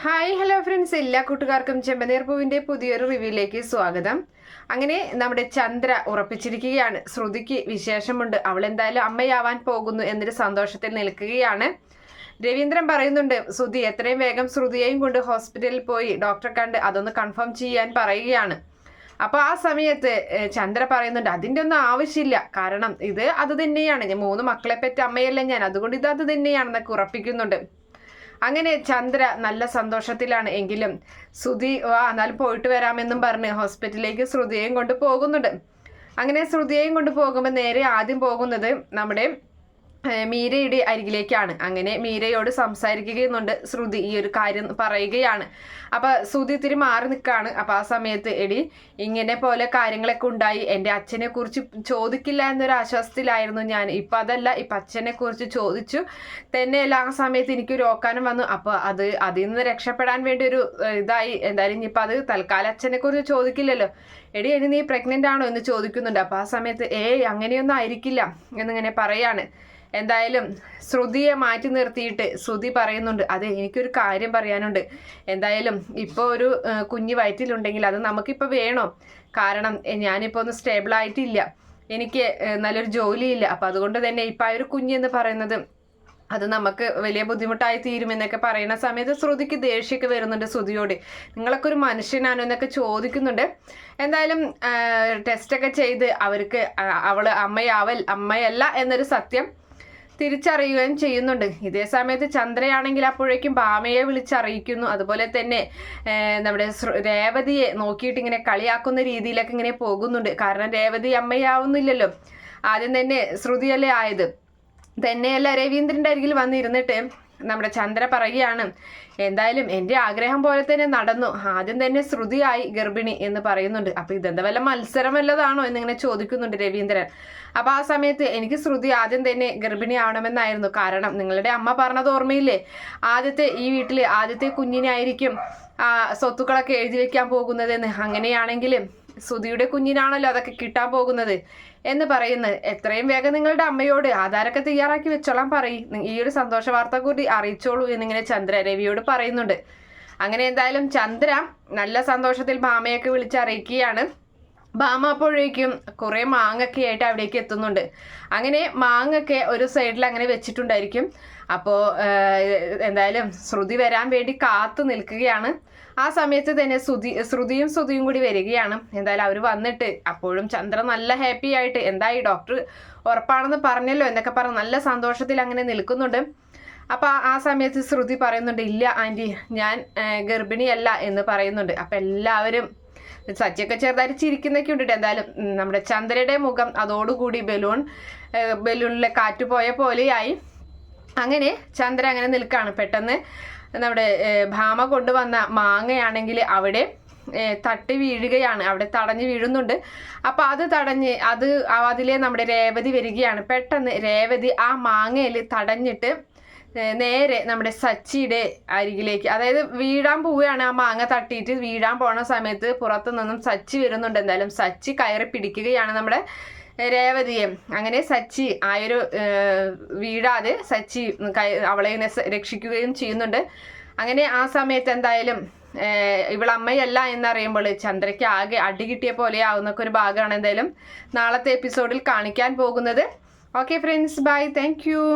Hi hello friends, എല്ലാ കൂട്ടുകാർക്കും ചെമ്പനീർ പൂവിൻ്റെ പുതിയൊരു റിവ്യൂയിലേക്ക് സ്വാഗതം. അങ്ങനെ നമ്മുടെ ചന്ദ്ര ഉറപ്പിച്ചിരിക്കുകയാണ്. ശ്രുതിക്ക് വിശേഷമുണ്ട്, അവൾ എന്തായാലും അമ്മയാവാൻ പോകുന്നു എന്നൊരു സന്തോഷത്തിൽ നിൽക്കുകയാണ്. രവീന്ദ്രൻ പറയുന്നുണ്ട്, ശ്രുതി എത്രയും വേഗം ശ്രുതിയെയും കൊണ്ട് ഹോസ്പിറ്റലിൽ പോയി ഡോക്ടറെ കണ്ട് അതൊന്ന് കൺഫേം ചെയ്യാൻ പറയുകയാണ്. അപ്പോൾ ആ സമയത്ത് ചന്ദ്ര പറയുന്നുണ്ട്, അതിൻ്റെ ഒന്നും ആവശ്യമില്ല, കാരണം അത് തന്നെയാണ്, 3 മക്കളെ പറ്റി അമ്മയല്ല ഞാൻ, അതുകൊണ്ട് അത് തന്നെയാണെന്നൊക്കെ ഉറപ്പിക്കുന്നുണ്ട്. അങ്ങനെ ചന്ദ്ര നല്ല സന്തോഷത്തിലാണ്. എങ്കിലും ശ്രുതി എന്നാലും പോയിട്ട് വരാമെന്നും പറഞ്ഞ് ഹോസ്പിറ്റലിലേക്ക് ശ്രുതിയെയും കൊണ്ട് പോകുന്നുണ്ട്. അങ്ങനെ ശ്രുതിയെയും കൊണ്ട് പോകുമ്പോൾ നേരെ ആദ്യം പോകുന്നത് നമ്മുടെ മീരയുടെ അരികിലേക്കാണ്. അങ്ങനെ മീരയോട് സംസാരിക്കുകയുന്നുണ്ട്. ശ്രുതി ഈ ഒരു കാര്യം പറയുകയാണ്. അപ്പൊ ശ്രുതി ഇത്തിരി മാറി നിൽക്കുകയാണ്. അപ്പൊ ആ സമയത്ത് എടി ഇങ്ങനെ പോലെ കാര്യങ്ങളൊക്കെ ഉണ്ടായി, എൻ്റെ അച്ഛനെ കുറിച്ച് ചോദിക്കില്ല എന്നൊരു ആശ്വാസത്തിലായിരുന്നു ഞാൻ. ഇപ്പൊ അതല്ല, ഇപ്പൊ അച്ഛനെ കുറിച്ച് ചോദിച്ചു തന്നെയല്ല, ആ സമയത്ത് എനിക്കൊരു ഓക്കാനം വന്നു. അപ്പൊ അതിൽ നിന്ന് രക്ഷപ്പെടാൻ വേണ്ടി ഒരു ഇതായി. എന്തായാലും ഇനിയിപ്പൊ അത് തൽക്കാലം അച്ഛനെ കുറിച്ച് ചോദിക്കില്ലല്ലോ. എടി ഇനി നീ പ്രഗ്നന്റ് ആണോ എന്ന് ചോദിക്കുന്നുണ്ട്. അപ്പൊ ആ സമയത്ത് അങ്ങനെയൊന്നും ആയിരിക്കില്ല എന്നിങ്ങനെ പറയാണ്. എന്തായാലും ശ്രുതിയെ മാറ്റി നിർത്തിയിട്ട് ശ്രുതി പറയുന്നുണ്ട്, അതെ എനിക്കൊരു കാര്യം പറയാനുണ്ട്. എന്തായാലും ഇപ്പോൾ ഒരു കുഞ്ഞ് വയറ്റിലുണ്ടെങ്കിൽ അത് നമുക്കിപ്പോൾ വേണോ? കാരണം ഞാനിപ്പോൾ ഒന്ന് സ്റ്റേബിൾ ആയിട്ടില്ല, എനിക്ക് നല്ലൊരു ജോലിയില്ല. അപ്പം അതുകൊണ്ട് തന്നെ ഇപ്പം ആ ഒരു കുഞ്ഞെന്ന് പറയുന്നത് അത് നമുക്ക് വലിയ ബുദ്ധിമുട്ടായി തീരുമെന്നൊക്കെ പറയുന്ന സമയത്ത് ശ്രുതിക്ക് ദേഷ്യമൊക്കെ വരുന്നുണ്ട്. ശ്രുതിയോട് നിങ്ങളൊക്കെ ഒരു മനുഷ്യനാണോ എന്നൊക്കെ ചോദിക്കുന്നുണ്ട്. എന്തായാലും ടെസ്റ്റൊക്കെ ചെയ്ത് അവർക്ക് അവൾ അമ്മയല്ല എന്നൊരു സത്യം തിരിച്ചറിയുകയും ചെയ്യുന്നുണ്ട്. ഇതേ സമയത്ത് ചന്ദ്രയാണെങ്കിൽ അപ്പോഴേക്കും ഭാമയെ വിളിച്ചറിയിക്കുന്നു. അതുപോലെ തന്നെ നമ്മുടെ രേവതിയെ നോക്കിയിട്ട് ഇങ്ങനെ കളിയാക്കുന്ന രീതിയിലൊക്കെ ഇങ്ങനെ പോകുന്നുണ്ട്. കാരണം രേവതി അമ്മയാവുന്നില്ലല്ലോ, ആദ്യം തന്നെ ശ്രുതിയല്ലേ ആയത്. തന്നെയല്ല രവീന്ദ്രൻ്റെ അരികിൽ വന്നിരുന്നിട്ട് നമ്മുടെ ചന്ദ്ര പറയുകയാണ്, എന്തായാലും എൻ്റെ ആഗ്രഹം പോലെ തന്നെ നടന്നു, ആദ്യം തന്നെ ശ്രുതിയായി ഗർഭിണി എന്ന് പറയുന്നുണ്ട്. അപ്പൊ ഇതെന്താ വല്ല മത്സരം വല്ലതാണോ എന്നിങ്ങനെ ചോദിക്കുന്നുണ്ട് രവീന്ദ്രൻ. അപ്പൊ ആ സമയത്ത് എനിക്ക് ശ്രുതി ആദ്യം തന്നെ ഗർഭിണി ആവണമെന്നായിരുന്നു, കാരണം നിങ്ങളുടെ അമ്മ പറഞ്ഞത് ഓർമ്മയില്ലേ, ഈ വീട്ടില് ആദ്യത്തെ കുഞ്ഞിനായിരിക്കും സ്വത്തുക്കളൊക്കെ എഴുതി വെക്കാൻ പോകുന്നതെന്ന്. അങ്ങനെയാണെങ്കിൽ ശ്രുതിയുടെ കുഞ്ഞിനാണല്ലോ അതൊക്കെ കിട്ടാൻ പോകുന്നത് എന്ന് പറയുന്നത്. എത്രയും വേഗം നിങ്ങളുടെ അമ്മയോട് ആധാരമൊക്കെ തയ്യാറാക്കി വെച്ചോളാൻ പറയും, ഈ ഒരു സന്തോഷ വാർത്ത കൂടി അറിയിച്ചോളൂ എന്നിങ്ങനെ ചന്ദ്ര രവിയോട് പറയുന്നുണ്ട്. അങ്ങനെ എന്തായാലും ചന്ദ്ര നല്ല സന്തോഷത്തിൽ ഭാമയൊക്കെ വിളിച്ചറിയിക്കുകയാണ്. ഭാമ അപ്പോഴേക്കും കുറേ മാങ്ങൊക്കെ ആയിട്ട് അവിടേക്ക് എത്തുന്നുണ്ട്. അങ്ങനെ മാങ്ങൊക്കെ ഒരു സൈഡിൽ അങ്ങനെ വെച്ചിട്ടുണ്ടായിരിക്കും. അപ്പോൾ എന്തായാലും ശ്രുതി വരാൻ വേണ്ടി കാത്തു നിൽക്കുകയാണ്. ആ സമയത്ത് തന്നെ ശ്രുതിയും കൂടി വരികയാണ്. എന്തായാലും അവർ വന്നിട്ട് അപ്പോഴും ചന്ദ്ര നല്ല ഹാപ്പി ആയിട്ട്, എന്തായി ഡോക്ടർ ഉറപ്പാണെന്ന് പറഞ്ഞല്ലോ എന്നൊക്കെ പറഞ്ഞ് നല്ല സന്തോഷത്തിൽ അങ്ങനെ നിൽക്കുന്നുണ്ട്. അപ്പം ആ സമയത്ത് ശ്രുതി പറയുന്നുണ്ട്, ഇല്ല ആൻറ്റി, ഞാൻ ഗർഭിണിയല്ല എന്ന് പറയുന്നുണ്ട്. അപ്പം എല്ലാവരും സച്ചിയൊക്കെ ചെറുതായിട്ട് ചിരിക്കുന്നൊക്കെ ഉണ്ടിട്ട്. എന്തായാലും നമ്മുടെ ചന്ദ്രയുടെ മുഖം അതോടുകൂടി ബലൂണിലെ കാറ്റ് പോയ പോലെയായി. അങ്ങനെ ചന്ദ്ര അങ്ങനെ നിൽക്കുകയാണ്. പെട്ടെന്ന് നമ്മുടെ ഭാമ കൊണ്ടുവന്ന മാങ്ങയാണെങ്കിൽ അവിടെ തട്ടി വീഴുകയാണ്, അവിടെ തടഞ്ഞ് വീഴുന്നുണ്ട്. അപ്പം അത് തടഞ്ഞ് അതിലെ നമ്മുടെ രേവതി വരികയാണ്. പെട്ടെന്ന് രേവതി ആ മാങ്ങയിൽ തടഞ്ഞിട്ട് നേരെ നമ്മുടെ സച്ചിയുടെ അരികിലേക്ക്, അതായത് വീഴാൻ പോവുകയാണ്. ആ മാങ്ങ തട്ടിയിട്ട് വീഴാൻ പോണ സമയത്ത് പുറത്തു നിന്നും സച്ചി വരുന്നുണ്ട്. എന്തായാലും സച്ചി കയറി പിടിക്കുകയാണ് നമ്മുടെ രേവതിയെ. അങ്ങനെ സച്ചി ആയൊരു വീഴാതെ സച്ചി അവളെ രക്ഷിക്കുകയും ചെയ്യുന്നുണ്ട്. അങ്ങനെ ആ സമയത്ത് എന്തായാലും ഇവളമ്മയല്ല എന്നറിയുമ്പോൾ ചന്ദ്രയ്ക്ക് ആകെ അടി കിട്ടിയ പോലെ ആവുന്നൊക്കെ ഒരു ഭാഗമാണ് എന്തായാലും നാളത്തെ എപ്പിസോഡിൽ കാണിക്കാൻ പോകുന്നത്. Okay friends, bye, thank U.